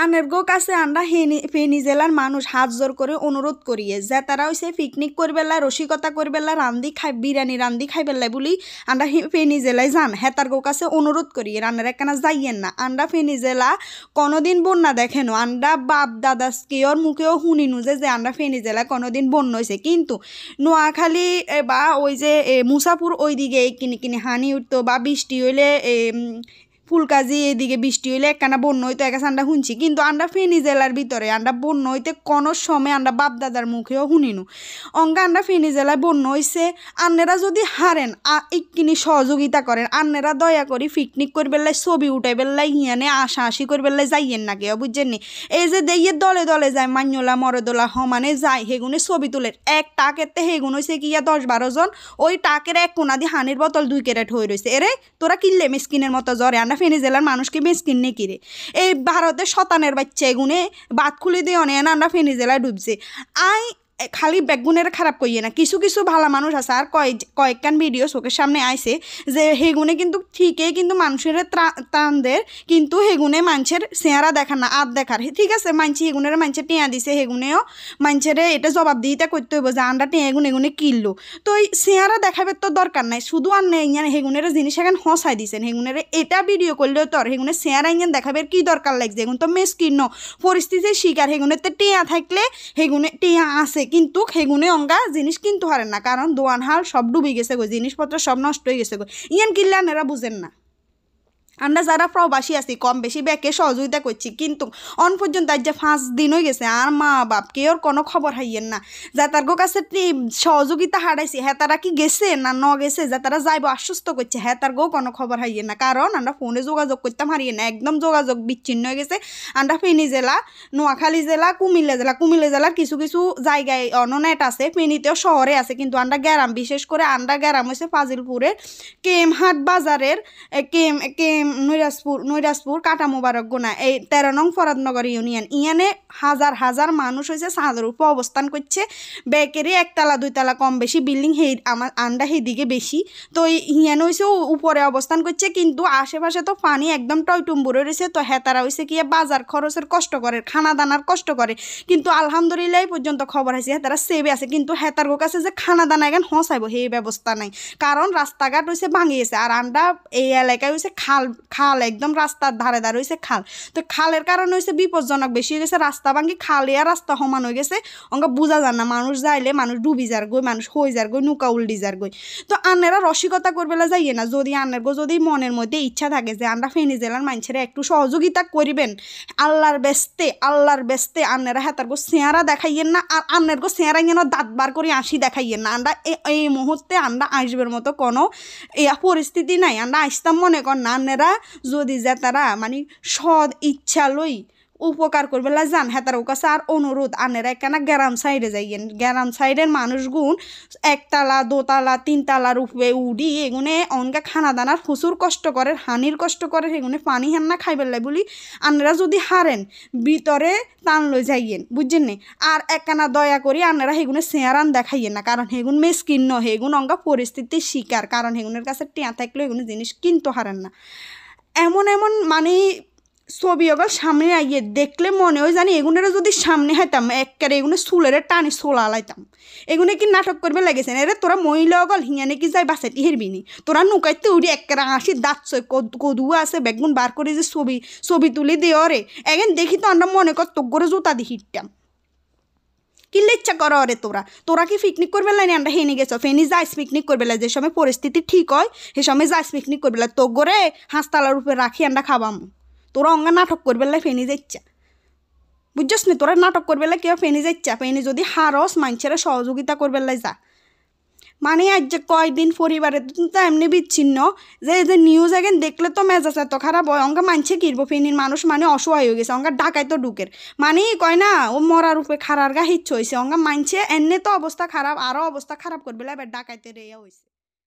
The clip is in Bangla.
আনের গো কাছে আমরা ফেনী জেলার মানুষ হাত জোর করে অনুরোধ করিয়ে যে তারা হইছে পিকনিক করবেলা রসিকতা করবেলা রান্দি খাই বিরিয়ানি রান্দি খাইবেলা বলি আমরা ফেনী জেলায় যান হেতার গো কাছে অনুরোধ করিয়ে রান্নার একখানা যাইয়েন না আমরা ফেনী জেলা কোনোদিন বন্যা দেখেনো আমরা বাপ দাদা কেউর মুখেও শুনিনু যে আমরা ফেনী জেলায় কোনোদিন বন্যা হয়েছে কিন্তু নোয়াখালী বা ওই যে মুসাপুর ওই দিকে কিনি হানি উঠতো বা বৃষ্টি হইলে ফুলকাজি এদিকে বৃষ্টি হইলে একখানা বন্য হইতো এক আমরা শুনছি কিন্তু আমরা ফেনী জেলার ভিতরে আমরা বন্য হইতে কোনো সময় আমরা বাপ দাদার মুখেও শুনিনু অঙ্কা আমরা ফেনী জেলায় বন্য হইছে আন্নেরা যদি হারেন ইকিনি সহযোগিতা করেন আন্নেরা দয়া করি পিকনিক করবেলাই ছবি উঠাই বেলাই হিয়ানে আশি করবেলাই যাইয়েন না কেউ বুঝছেন নি এই যে দেইয়ে দলে দলে যায় মান্যলা মরদোলা সমানে যায় সেগুনে ছবি তুলে এক টাকেতে সেগুন হয়েছে কিয়া 10-12 জন ওই টাকের এক কোনা দিয়ে হানির বোতল 2 ক্যারেট হয়ে রয়েছে এরে তোরা কিনলে মিসকিনের মতো জ্বরে আমরা ফেনী জেলার মানুষকে মিসকিন নে কিরে এই ভারতের শতানের বাচ্চা এগুনে বাত খুলে দিয়ে অনেক আমরা ফেনী জেলায় ডুবছে খালি বেগুনের খারাপ করিয়ে না কিছু কিছু ভালো মানুষ আছে আর কয়েকখান ভিডিও চোখের সামনে আইছে যে হেগুনে কিন্তু ঠিকই কিন্তু মানুষের ত্রাণ দেয় কিন্তু হেগুনে মানুষের চেহারা দেখার না আত দেখার ঠিক আছে মানছি হেগুনের মানুষের টিয়া দিছে হেগুনেও মানুষের এটা জবাব দিতে করতে হইব যে আমরা টিয়া এগুনে কিনলো তো এই চেহারা দেখাবে তো দরকার নাই শুধু আর নেই হেগুনের জিনিস এখানে হসাই দিছেন হেগুনের এটা ভিডিও করলেও তোর হেগুনের চেহারা ইঞ্জান দেখাবে কি দরকার লাগছে এগুন তো মেসকিন্ন পরিস্থিতির শিকার হেগুনের তো টিয়া থাকলে হেগুনে টিয়া আছে কিন্তু সেগুনে অঙ্গা জিনিস কিনতে পারেন না কারণ দোয়ান হাল সব ডুবে গেছে গো জিনিসপত্র সব নষ্ট হয়ে গেছে গো ইয়ান কিনলে আনেরা বুঝেন না আমরা যারা প্রবাসী আছি কম বেশি ব্যাকে সহযোগিতা করছি কিন্তু অন পর্যন্ত আজ যে 5 দিন হয়ে গেছে আর মা বাপ কেউ কোনো খবর হাইয়েন না যা তার কাছে সহযোগিতা হারাইছি হ্যাঁ তারা কি গেছে না ন গেছে যা তারা যাইব আশ্বস্ত করছে হ্যাঁ তার কোনো খবর হাইয়েন না কারণ আমরা ফোনে যোগাযোগ করতাম হারিয়ে না একদম যোগাযোগ বিচ্ছিন্ন হয়ে গেছে আমরা ফেনী জেলা নোয়াখালী জেলা কুমিল্লা জেলার কিছু কিছু জায়গায় অননেট আছে ফেনীতেও শহরে আছে কিন্তু আমরা গ্রাম বিশেষ করে আমরা গ্রাম হয়েছে ফাজিলপুরের কেমহাট বাজারের কেম নৈরাজপুর কাটা মোবারক গোনা এই 13 নং ফরাদনগর ইউনিয়ন ইয়ানে হাজার হাজার মানুষ হয়েছে ছাদের উপর অবস্থান করছে বেকেরই 1 তলা 2 তলা কম বেশি বিল্ডিং আমার আন্ডা দিকে বেশি তো ইয়ানে হয়েছে উপরে অবস্থান করছে কিন্তু আশেপাশে তো পানি একদম টয়টুম্বুরে রয়েছে তো হেতারা হয়েছে কি বাজার খরচের কষ্ট করে খানা দানার কষ্ট করে কিন্তু আলহামদুলিল্লাহ পর্যন্ত খবর আছে হেতারা সেভে আছে কিন্তু হেতার কাছে যে খানা দানা এখন হসাইব সেই ব্যবস্থা নাই কারণ রাস্তাঘাট হয়েছে ভাঙিয়েছে আর আমরা এই এলাকায় হয়েছে খাল একদম রাস্তার ধারে ধারে হয়েছে খাল তো খালের কারণে হয়েছে বিপজ্জনক বেশি হয়ে গেছে রাস্তা ভাঙি খালে আর রাস্তা সমান হয়ে গেছে অঙ্কা বোঝা যায় না মানুষ যাইলে মানুষ ডুবি যার গই মানুষ হয়ে যার গই নৌকা উল্টি যার গই তো আন্নেরা রসিকতা করবেলা যাইয়ে না যদি আন্নের গো যদি মনের মধ্যে ইচ্ছা থাকে যে আমরা ফেনী জেলার মানুষের একটু সহযোগিতা করিবেন আল্লাহর বেস্তে আন্নেরা হেতার গো চেহারা দেখাইয়েন না আর আন্নের গো চেহারা যেন দাঁত বার করে আসি দেখাইয়েন না আমরা এই মুহূর্তে আমরা আসবের মতো কোনো পরিস্থিতি নাই আমরা আসতাম মনে কর না আন্নেরা যদি যে তারা মানে সৎ ইচ্ছা লই উপকার করবে যান হেতার কাছে আর অনুরোধ আনেরা একখানা গ্রাম সাইডে যাইয়েন গ্রাম সাইডের মানুষগুন 1 তলা 2 তলা 3 তলার উপরে উড়ি এগুনে অনকা খানা দানার প্রচুর কষ্ট করে হানির কষ্ট করে সেগুনে পানি হেন না খাইবেন লাই বলি আনেরা যদি হারেন ভিতরে টান লই যাইয়েন বুঝছেন নি আর একখানা দয়া করি আনেরা সেগুনে চেয়ারান দেখাইয়েন না কারণ সেগুন মেসকিন্ন সেগুন অঙ্কা পরিস্থিতির শিকার কারণ সেগুনের কাছে টিয়া থাকলে এগুলো জিনিস কিনতে হারেন না এমন মানে ছবি ওগুলো সামনে আইয়ে দেখলে মনে হয় জানি এগুনেরা যদি সামনে হাইতাম একেবারে এগুলো চুলের টানি চোলা লাইতাম এগুলো কি নাটক করবে লেগেছে এরে তোরা মহিলা অগল হিয়ানে কি যাই বাসাইতে হেরবিনি তোরা নুকাইতে উড়ি একেবারে আসি দাঁত কদুয়া আছে বেগুন বার করে যে ছবি তুলি দিও রে এখন দেখি তো আমরা মনে কর তোর করে জুতা দিয়ে হিটতাম কিনলে ইচ্ছা করো রে তোরা কি পিকনিক করবে লাইনি আমরা হেনে গেছো ফেনি যাইস পিকনিক করবে লাই যে সময় পরিস্থিতি ঠিক হয় সে সময় যাইস পিকনিক করবে লাই তোর করে হাঁসতালার উপরে রাখি আমরা খাবাম তোরা অঙ্গা নাটক করবে লাই ফেনি যাইচ্ছা বুঝছস নি তোরা নাটক করবে লাই কেউ ফেনি যাইচ্ছা ফেনি যদি হারস মানুষের সহযোগিতা করবে লাই যা মানে আজ যে কয়দিন পরিবারে তো এমনি বিচ্ছিন্ন যে নিউজ এখন দেখলে তো মেজাজ এত খারাপ হয় অঙ্কা মানছে কিরবো ফেনির মানুষ মানে অসহায় হয়ে গেছে অঙ্কা ঢাকায় তো ঢুকের মানে কয় না ও মরার উপরে খারার গা হিচ্ছ হয়েছে অঙ্কা মানছে এনে তো অবস্থা খারাপ আরও অবস্থা খারাপ করবে এবার ডাকাইতে রেয়া হয়েছে।